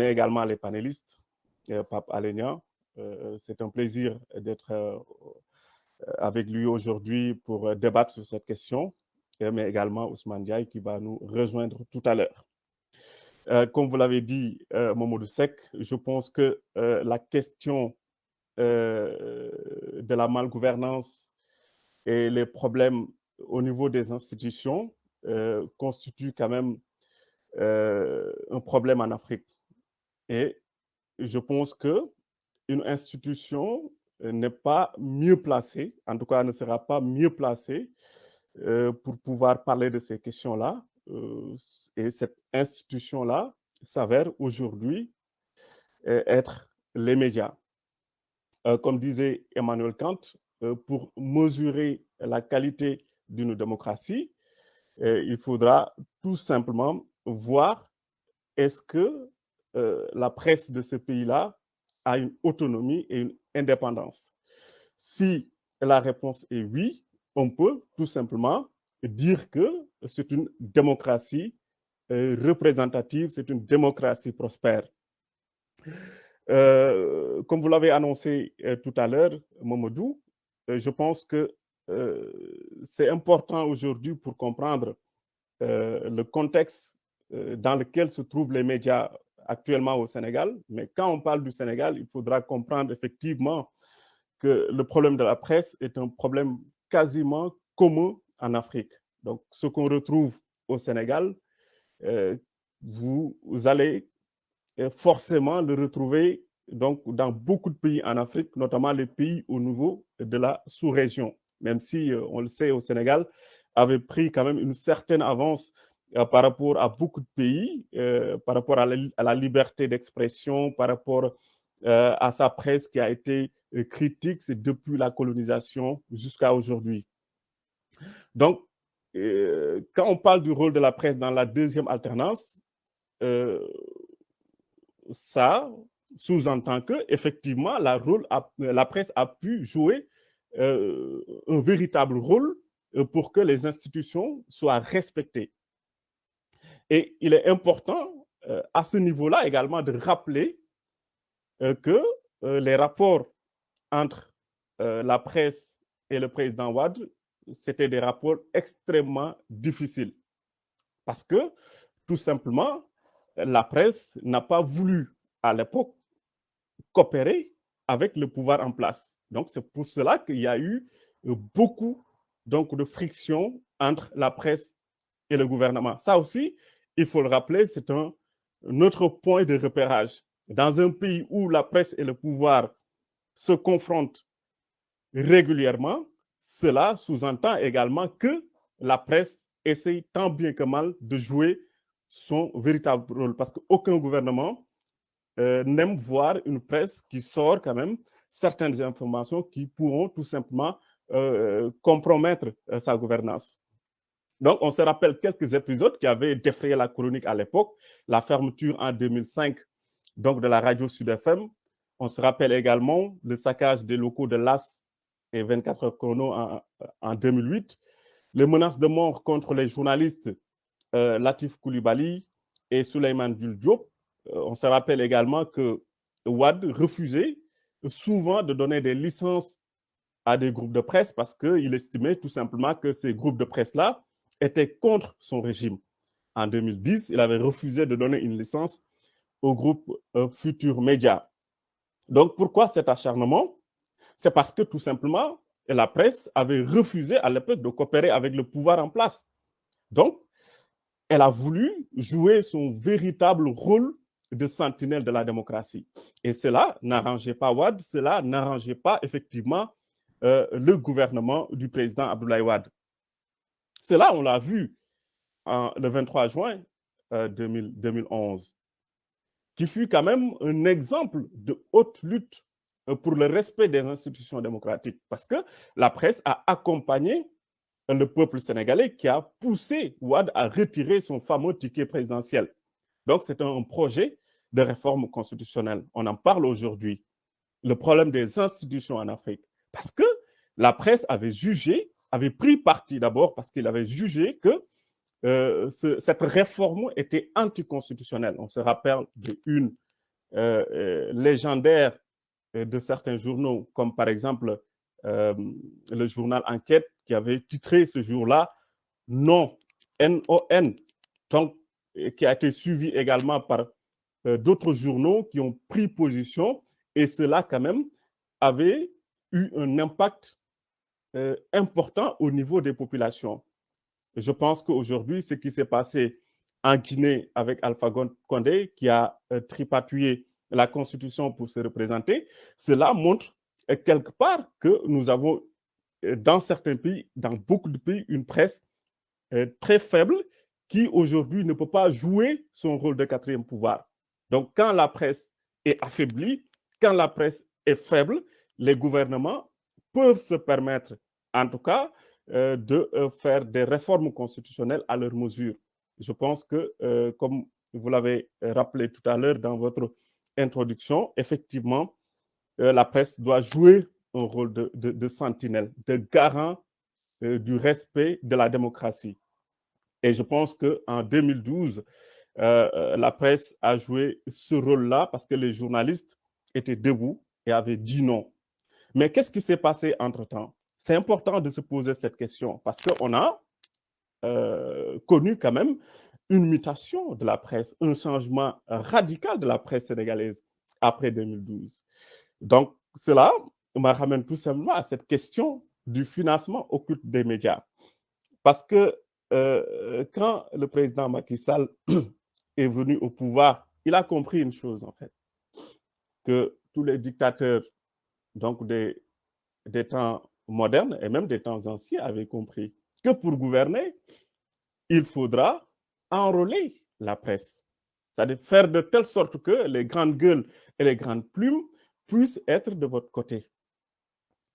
mais également les panélistes, Pape Alé Niang. C'est un plaisir d'être avec lui aujourd'hui pour débattre sur cette question, mais également Ousmane Diaye qui va nous rejoindre tout à l'heure. Comme vous l'avez dit, Mamadou Seck, je pense que la question de la malgouvernance et les problèmes au niveau des institutions constituent quand même un problème en Afrique. Et je pense qu'une institution n'est pas mieux placée, en tout cas ne sera pas mieux placée pour pouvoir parler de ces questions-là. Et cette institution-là s'avère aujourd'hui être les médias. Comme disait Emmanuel Kant, pour mesurer la qualité d'une démocratie, il faudra tout simplement voir est-ce que la presse de ce pays-là a une autonomie et une indépendance. Si la réponse est oui, on peut tout simplement dire que c'est une démocratie représentative, c'est une démocratie prospère. Comme vous l'avez annoncé tout à l'heure, Mamadou, je pense que c'est important aujourd'hui pour comprendre le contexte dans lequel se trouvent les médias actuellement au Sénégal. Mais quand on parle du Sénégal, il faudra comprendre effectivement que le problème de la presse est un problème quasiment commun en Afrique. Donc, ce qu'on retrouve au Sénégal, vous allez forcément le retrouver donc, dans beaucoup de pays en Afrique, notamment les pays au niveau de la sous-région. Même si, on le sait, au Sénégal avait pris quand même une certaine avance par rapport à beaucoup de pays, par rapport à la liberté d'expression, par rapport à sa presse qui a été critique, c'est depuis la colonisation jusqu'à aujourd'hui. Donc, quand on parle du rôle de la presse dans la deuxième alternance, ça sous-entend que effectivement la presse a pu jouer un véritable rôle pour que les institutions soient respectées. Et il est important à ce niveau-là également de rappeler que les rapports entre la presse et le président Wade, c'était des rapports extrêmement difficiles. Parce que, tout simplement, la presse n'a pas voulu, à l'époque, coopérer avec le pouvoir en place. Donc, c'est pour cela qu'il y a eu beaucoup donc, de friction entre la presse et le gouvernement. Ça aussi, il faut le rappeler, c'est un autre point de repérage. Dans un pays où la presse et le pouvoir se confrontent régulièrement, cela sous-entend également que la presse essaye tant bien que mal de jouer son véritable rôle. Parce qu'aucun gouvernement n'aime voir une presse qui sort quand même certaines informations qui pourront tout simplement compromettre sa gouvernance. Donc, on se rappelle quelques épisodes qui avaient défrayé la chronique à l'époque, la fermeture en 2005 donc de la radio Sud FM. On se rappelle également le saccage des locaux de l'AS et 24 heures chrono en 2008, les menaces de mort contre les journalistes Latif Coulibaly et Souleymane Jules Diop. On se rappelle également que Wade refusait souvent de donner des licences à des groupes de presse parce qu'il estimait tout simplement que ces groupes de presse-là étaient contre son régime. En 2010, il avait refusé de donner une licence au groupe Futur Média. Donc, pourquoi cet acharnement? C'est parce que tout simplement, la presse avait refusé à l'époque de coopérer avec le pouvoir en place. Donc, elle a voulu jouer son véritable rôle de sentinelle de la démocratie. Et cela n'arrangeait pas Wade, cela n'arrangeait pas effectivement le gouvernement du président Abdoulaye Wade. Cela, on l'a vu le 23 juin 2011, qui fut quand même un exemple de haute lutte pour le respect des institutions démocratiques, parce que la presse a accompagné le peuple sénégalais qui a poussé Wade à retirer son fameux ticket présidentiel. Donc, c'est un projet de réforme constitutionnelle. On en parle aujourd'hui. Le problème des institutions en Afrique. Parce que la presse avait jugé, avait pris parti d'abord parce qu'il avait jugé que cette réforme était anticonstitutionnelle. On se rappelle d'une légendaires de certains journaux, comme par exemple le journal Enquête qui avait titré ce jour-là Non, N-O-N, donc, qui a été suivi également par d'autres journaux qui ont pris position, et cela quand même avait eu un impact important au niveau des populations. Je pense qu'aujourd'hui, ce qui s'est passé en Guinée avec Alpha Condé, qui a tripatouillé la Constitution pour se représenter, cela montre quelque part que nous avons dans certains pays, dans beaucoup de pays, une presse très faible qui aujourd'hui ne peut pas jouer son rôle de quatrième pouvoir. Donc quand la presse est affaiblie, quand la presse est faible, les gouvernements peuvent se permettre, en tout cas, de faire des réformes constitutionnelles à leur mesure. Je pense que, comme vous l'avez rappelé tout à l'heure dans votre introduction, effectivement, la presse doit jouer un rôle de sentinelle, de garant du respect de la démocratie. Et je pense qu'en 2012, la presse a joué ce rôle-là parce que les journalistes étaient debout et avaient dit non. Mais qu'est-ce qui s'est passé entre-temps? C'est important de se poser cette question parce qu'on a connu quand même une mutation de la presse, un changement radical de la presse sénégalaise après 2012. Donc, cela me ramène tout simplement à cette question du financement occulte des médias. Parce que quand le président Macky Sall est venu au pouvoir, il a compris une chose, en fait, que tous les dictateurs donc des temps modernes et même des temps anciens avaient compris que pour gouverner, il faudra enrôler la presse. C'est-à-dire faire de telle sorte que les grandes gueules et les grandes plumes puissent être de votre côté.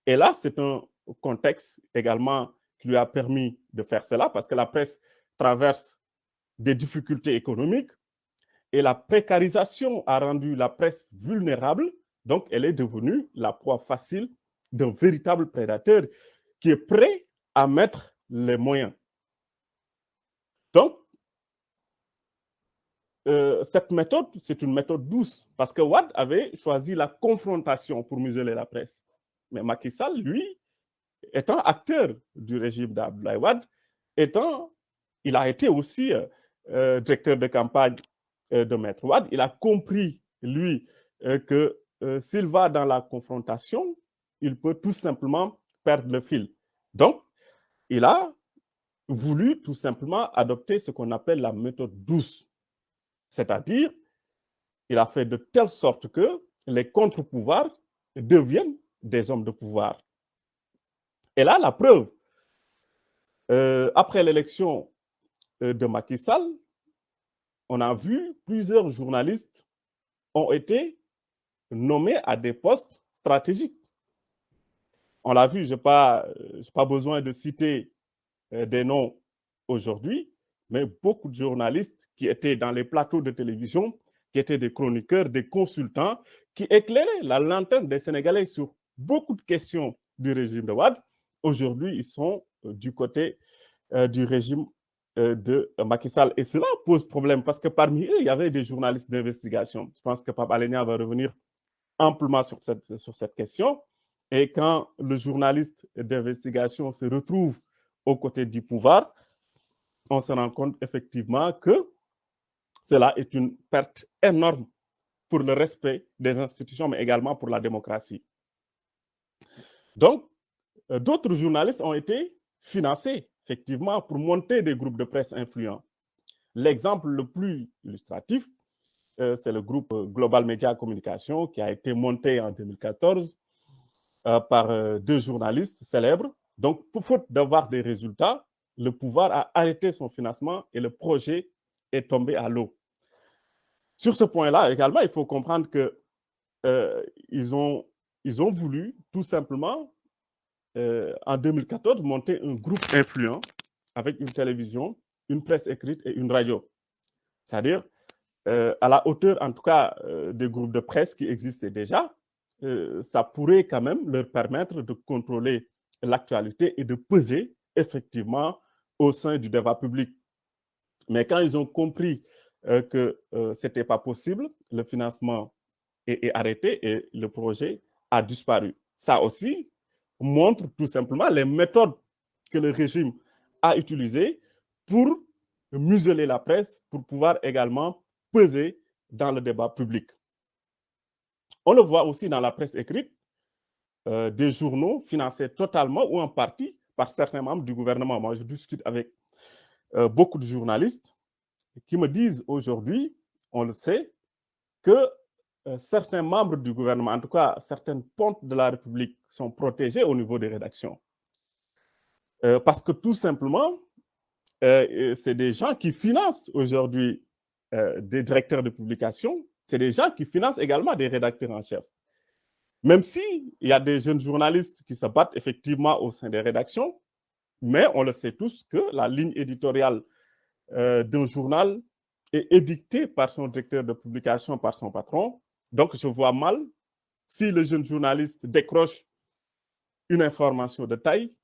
Et là, c'est un contexte également qui lui a permis de faire cela parce que la presse traverse des difficultés économiques et la précarisation a rendu la presse vulnérable. Donc, elle est devenue la proie facile d'un véritable prédateur qui est prêt à mettre les moyens. Donc, cette méthode, c'est une méthode douce parce que Wade avait choisi la confrontation pour museler la presse. Mais Macky Sall, lui, étant acteur du régime d'Abdoulaye Wade, il a été aussi directeur de campagne de Maître Wade, il a compris, lui, que s'il va dans la confrontation, il peut tout simplement perdre le fil. Donc, il a voulu tout simplement adopter ce qu'on appelle la méthode douce. C'est-à-dire, il a fait de telle sorte que les contre-pouvoirs deviennent des hommes de pouvoir. Et là, la preuve, après l'élection de Macky Sall, on a vu plusieurs journalistes ont été nommés à des postes stratégiques. On l'a vu, je n'ai pas besoin de citer des noms aujourd'hui, mais beaucoup de journalistes qui étaient dans les plateaux de télévision, qui étaient des chroniqueurs, des consultants, qui éclairaient la lanterne des Sénégalais sur beaucoup de questions du régime de Wade. Aujourd'hui, ils sont du côté du régime de Macky Sall. Et cela pose problème parce que parmi eux, il y avait des journalistes d'investigation. Je pense que Pape Alé Niang va revenir amplement sur cette question. Et quand le journaliste d'investigation se retrouve aux côtés du pouvoir, on se rend compte effectivement que cela est une perte énorme pour le respect des institutions, mais également pour la démocratie. Donc, d'autres journalistes ont été financés, effectivement, pour monter des groupes de presse influents. L'exemple le plus illustratif, c'est le groupe Global Media Communication qui a été monté en 2014 par deux journalistes célèbres. Donc, pour faute d'avoir des résultats, le pouvoir a arrêté son financement et le projet est tombé à l'eau. Sur ce point-là également, il faut comprendre qu'ils ont voulu tout simplement, en 2014, monter un groupe influent avec une télévision, une presse écrite et une radio. C'est-à-dire à la hauteur, en tout cas, des groupes de presse qui existaient déjà, ça pourrait quand même leur permettre de contrôler l'actualité et de peser effectivement au sein du débat public. Mais quand ils ont compris que ce n'était pas possible, le financement est arrêté et le projet a disparu. Ça aussi montre tout simplement les méthodes que le régime a utilisées pour museler la presse, pour pouvoir également peser dans le débat public. On le voit aussi dans la presse écrite, des journaux financés totalement ou en partie par certains membres du gouvernement. Moi, je discute avec beaucoup de journalistes qui me disent aujourd'hui, on le sait, que certains membres du gouvernement, en tout cas certaines pontes de la République, sont protégés au niveau des rédactions. Parce que tout simplement, c'est des gens qui financent aujourd'hui des directeurs de publication, c'est des gens qui financent également des rédacteurs en chef. Même s'il y a des jeunes journalistes qui se battent effectivement au sein des rédactions, mais on le sait tous que la ligne éditoriale d'un journal est édictée par son directeur de publication, par son patron. Donc, je vois mal si le jeune journaliste décroche une information de taille,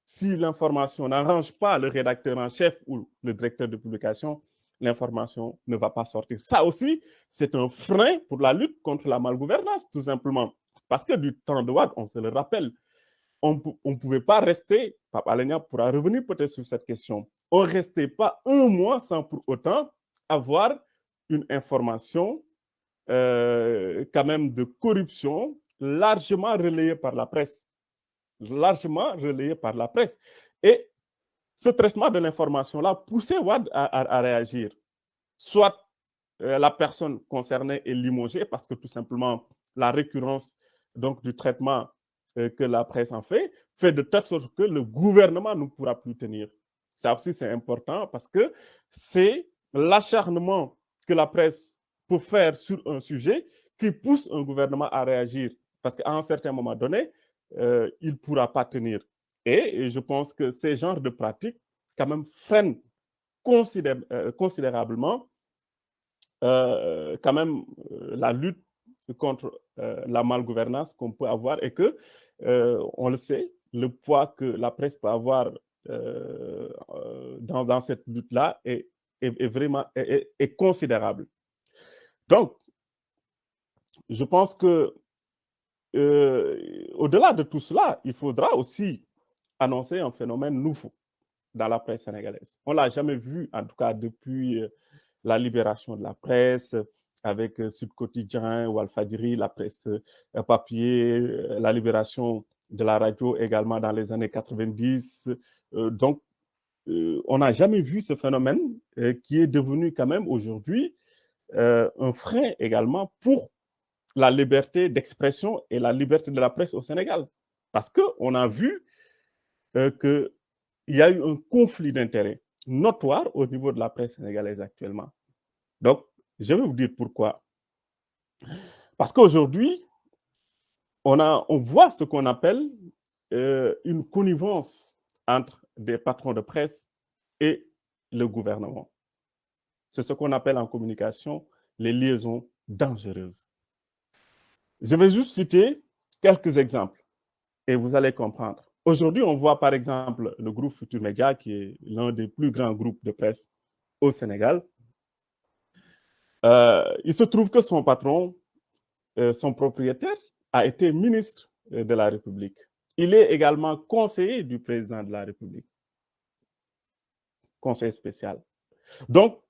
si l'information n'arrange pas le rédacteur en chef ou le directeur de publication, l'information ne va pas sortir. Ça aussi, c'est un frein pour la lutte contre la malgouvernance, tout simplement. Parce que du temps de Wade, on se le rappelle, on ne pouvait pas rester, Pape Alé Niang pourra revenir peut-être sur cette question, on ne restait pas un mois sans pour autant avoir une information quand même de corruption largement relayée par la presse. Largement relayée par la presse. Et ce traitement de l'information-là poussait Wade à réagir. Soit la personne concernée est limogée parce que tout simplement la récurrence donc, du traitement que la presse en fait de telle sorte que le gouvernement ne pourra plus tenir. Ça aussi, c'est important parce que c'est l'acharnement que la presse peut faire sur un sujet qui pousse un gouvernement à réagir. Parce qu'à un certain moment donné, il ne pourra pas tenir. Et je pense que ces genres de pratiques, quand même, freinent considérablement quand même la lutte contre la malgouvernance qu'on peut avoir et que, on le sait, le poids que la presse peut avoir dans cette lutte-là est vraiment est considérable. Donc, je pense que au-delà de tout cela, il faudra aussi annoncer un phénomène nouveau dans la presse sénégalaise. On ne l'a jamais vu, en tout cas depuis la libération de la presse, avec Sud Quotidien ou Walfadjri, la presse papier, la libération de la radio également dans les années 90. Donc, on n'a jamais vu ce phénomène qui est devenu quand même aujourd'hui un frein également pour la liberté d'expression et la liberté de la presse au Sénégal. Parce qu'on a vu qu'il y a eu un conflit d'intérêts notoire au niveau de la presse sénégalaise actuellement. Donc, je vais vous dire pourquoi. Parce qu'aujourd'hui, on voit ce qu'on appelle une connivence entre des patrons de presse et le gouvernement. C'est ce qu'on appelle en communication les liaisons dangereuses. Je vais juste citer quelques exemples et vous allez comprendre. Aujourd'hui, on voit par exemple le groupe Futur Média, qui est l'un des plus grands groupes de presse au Sénégal. Il se trouve que son patron, son propriétaire, a été ministre de la République. Il est également conseiller du président de la République, conseiller spécial. Donc,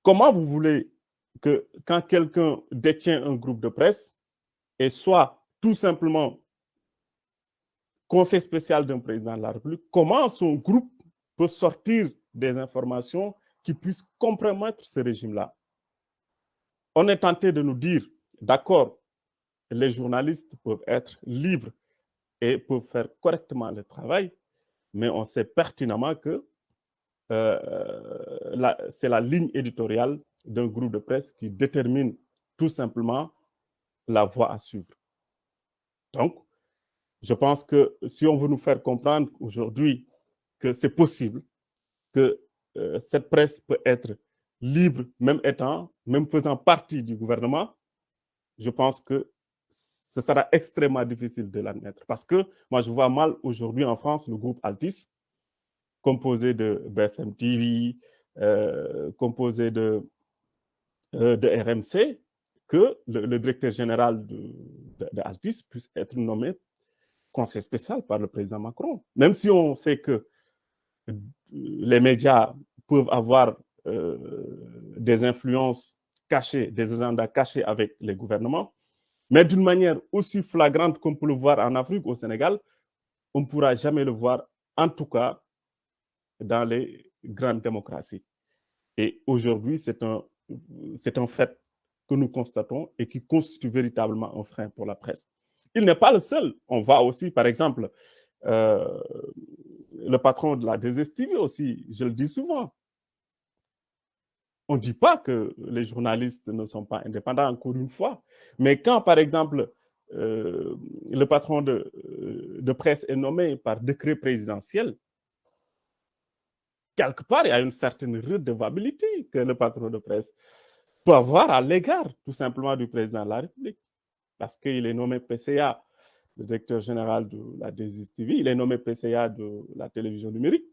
comment vous voulez que quand quelqu'un détient un groupe de presse et soit tout simplement conseil spécial d'un président de la République, comment son groupe peut sortir des informations qui puissent compromettre ce régime-là? On est tenté de nous dire, d'accord, les journalistes peuvent être libres et peuvent faire correctement le travail, mais on sait pertinemment que c'est la ligne éditoriale d'un groupe de presse qui détermine tout simplement la voie à suivre. Donc, je pense que si on veut nous faire comprendre aujourd'hui que c'est possible, que cette presse peut être libre, même faisant partie du gouvernement, je pense que ce sera extrêmement difficile de l'admettre. Parce que moi, je vois mal aujourd'hui en France le groupe Altis, composé de BFM TV, composé de RMC, que le directeur général de Altice puisse être nommé conseil spécial par le président Macron. Même si on sait que les médias peuvent avoir des influences cachées, des agendas cachés avec les gouvernements, mais d'une manière aussi flagrante qu'on peut le voir en Afrique, au Sénégal, on ne pourra jamais le voir, en tout cas dans les grandes démocraties. Et aujourd'hui, c'est un fait que nous constatons et qui constitue véritablement un frein pour la presse. Il n'est pas le seul. On voit aussi, par exemple, le patron de la 2STV aussi, je le dis souvent. On ne dit pas que les journalistes ne sont pas indépendants, encore une fois. Mais quand, par exemple, le patron de presse est nommé par décret présidentiel, quelque part, il y a une certaine redevabilité que le patron de presse peut avoir à l'égard, tout simplement, du président de la République. Parce qu'il est nommé PCA, le directeur général de la 2STV, il est nommé PCA de la télévision numérique.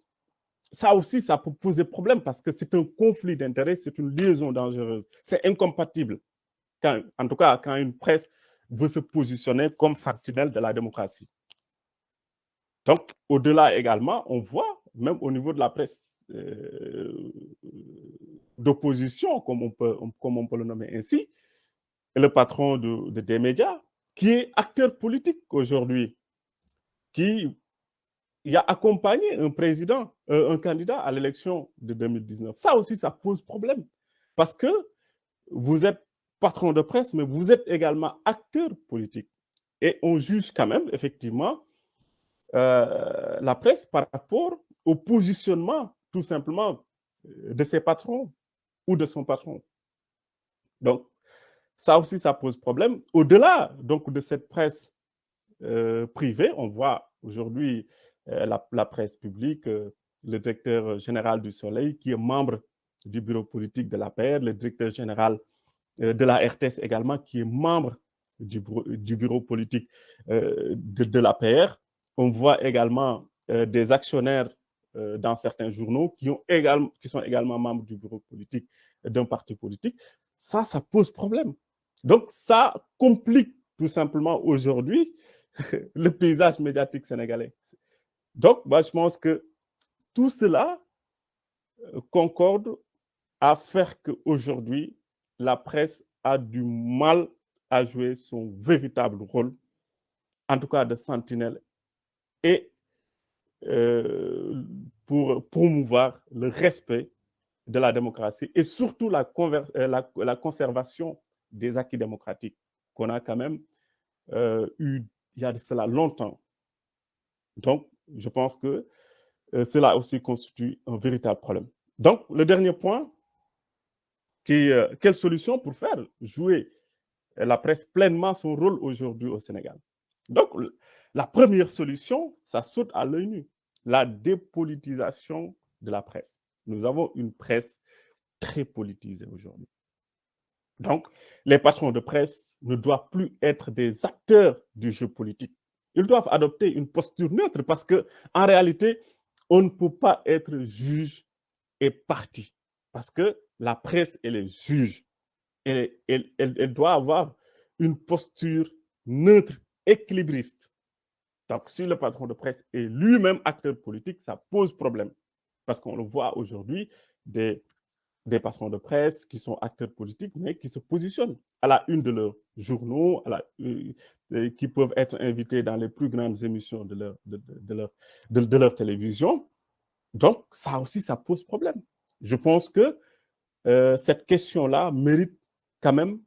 Ça aussi, ça peut poser problème parce que c'est un conflit d'intérêts, c'est une liaison dangereuse. C'est incompatible. En tout cas, quand une presse veut se positionner comme sentinelle de la démocratie. Donc, au-delà également, on voit, même au niveau de la presse d'opposition, comme on peut le nommer ainsi, le patron des médias, qui est acteur politique aujourd'hui, qui a accompagné un président, un candidat à l'élection de 2019. Ça aussi, ça pose problème. Parce que vous êtes patron de presse, mais vous êtes également acteur politique. Et on juge quand même, effectivement, la presse par rapport au positionnement, tout simplement, de ses patrons ou de son patron. Donc, ça aussi, ça pose problème. Au-delà donc de cette presse privée, on voit aujourd'hui la presse publique, le directeur général du Soleil, qui est membre du bureau politique de l'APR, le directeur général de la RTS également, qui est membre du bureau politique de l'APR. On voit également des actionnaires dans certains journaux qui sont également membres du bureau politique d'un parti politique. Ça pose problème. Donc, ça complique tout simplement aujourd'hui le paysage médiatique sénégalais. Donc, moi, je pense que tout cela concorde à faire qu'aujourd'hui, la presse a du mal à jouer son véritable rôle, en tout cas de sentinelle, et pour promouvoir le respect de la démocratie et surtout la conservation des acquis démocratiques qu'on a quand même eu il y a de cela longtemps. Donc, je pense que cela aussi constitue un véritable problème. Donc, le dernier point, quelle solution pour faire jouer la presse pleinement son rôle aujourd'hui au Sénégal? Donc, la première solution, ça saute à l'œil nu, la dépolitisation de la presse. Nous avons une presse très politisée aujourd'hui. Donc, les patrons de presse ne doivent plus être des acteurs du jeu politique. Ils doivent adopter une posture neutre parce qu'en réalité, on ne peut pas être juge et partie parce que la presse, elle est juge. Elle doit avoir une posture neutre, équilibriste. Donc, si le patron de presse est lui-même acteur politique, ça pose problème. Parce qu'on le voit aujourd'hui, des patrons de presse qui sont acteurs politiques, mais qui se positionnent à la une de leurs journaux, qui peuvent être invités dans les plus grandes émissions de leur télévision. Donc, ça aussi, ça pose problème. Je pense que cette question-là mérite quand même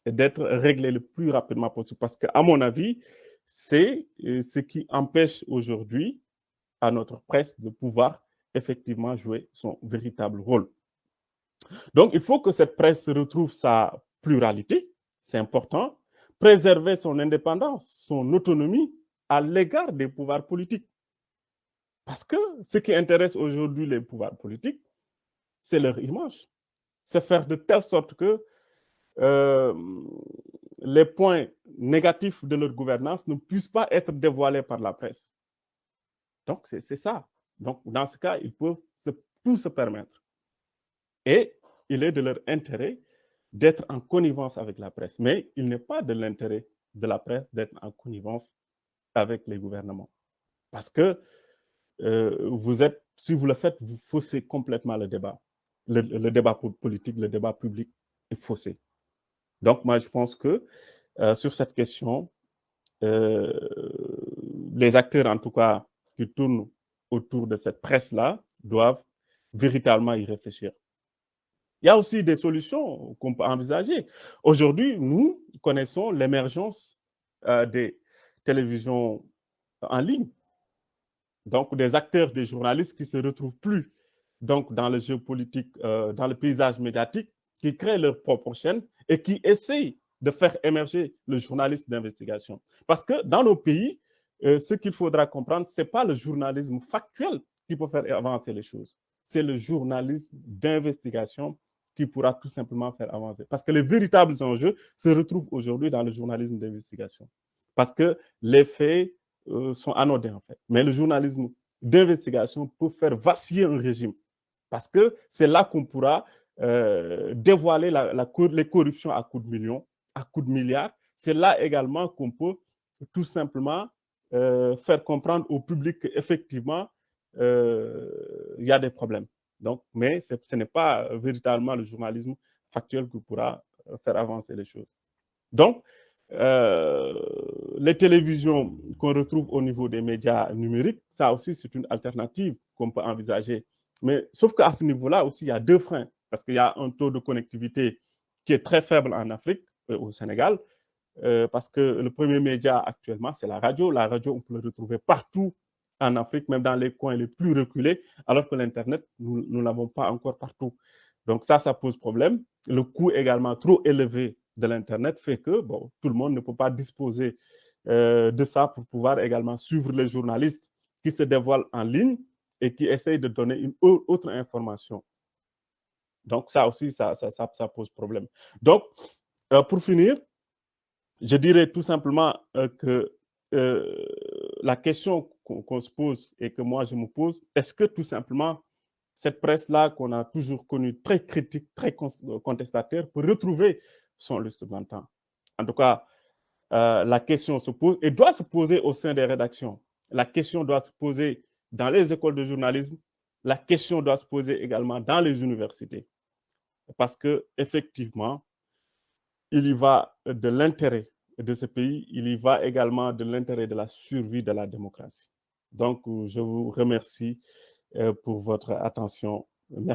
d'être réglée le plus rapidement possible parce qu'à mon avis, c'est ce qui empêche aujourd'hui à notre presse de pouvoir effectivement jouer son véritable rôle. Donc, il faut que cette presse retrouve sa pluralité, c'est important, préserver son indépendance, son autonomie à l'égard des pouvoirs politiques. Parce que ce qui intéresse aujourd'hui les pouvoirs politiques, c'est leur image. C'est faire de telle sorte que les points négatifs de leur gouvernance ne puissent pas être dévoilés par la presse. Donc, c'est ça. Donc, dans ce cas, ils peuvent tout se permettre. Et il est de leur intérêt d'être en connivence avec la presse. Mais il n'est pas de l'intérêt de la presse d'être en connivence avec les gouvernements. Parce que si vous le faites, vous faussez complètement le débat. Le débat politique, le débat public est faussé. Donc, moi, je pense que sur cette question, les acteurs, en tout cas, qui tournent autour de cette presse-là, doivent véritablement y réfléchir. Il y a aussi des solutions qu'on peut envisager. Aujourd'hui, nous connaissons l'émergence des télévisions en ligne. Donc, des acteurs, des journalistes qui ne se retrouvent plus donc, dans le jeu politique, dans le paysage médiatique, qui créent leur propre chaîne et qui essayent de faire émerger le journalisme d'investigation. Parce que dans nos pays, ce qu'il faudra comprendre, ce n'est pas le journalisme factuel qui peut faire avancer les choses. C'est le journalisme d'investigation qui pourra tout simplement faire avancer. Parce que les véritables enjeux se retrouvent aujourd'hui dans le journalisme d'investigation. Parce que les faits sont anodins, en fait. Mais le journalisme d'investigation peut faire vaciller un régime. Parce que c'est là qu'on pourra dévoiler les corruptions à coups de millions, à coups de milliards. C'est là également qu'on peut tout simplement faire comprendre au public qu'effectivement, il y a des problèmes. Donc, mais ce n'est pas véritablement le journalisme factuel qui pourra faire avancer les choses. Donc, les télévisions qu'on retrouve au niveau des médias numériques, ça aussi, c'est une alternative qu'on peut envisager. Mais sauf qu'à ce niveau-là aussi, il y a deux freins. Parce qu'il y a un taux de connectivité qui est très faible en Afrique, au Sénégal, parce que le premier média actuellement, c'est la radio. La radio, on peut le retrouver partout en Afrique, même dans les coins les plus reculés, alors que l'Internet, nous ne l'avons pas encore partout. Donc ça pose problème. Le coût également trop élevé de l'Internet fait que bon, tout le monde ne peut pas disposer de ça pour pouvoir également suivre les journalistes qui se dévoilent en ligne et qui essayent de donner une autre information. Donc ça aussi, ça pose problème. Donc, pour finir, je dirais tout simplement que la question qu'on se pose et que moi je me pose, est-ce que tout simplement cette presse-là qu'on a toujours connue très critique, très contestataire, peut retrouver son lustre d'antan? En tout cas, la question se pose et doit se poser au sein des rédactions. La question doit se poser dans les écoles de journalisme. La question doit se poser également dans les universités. Parce qu'effectivement, il y va de l'intérêt de ce pays, il y va également de l'intérêt de la survie de la démocratie. Donc, je vous remercie pour votre attention. Merci.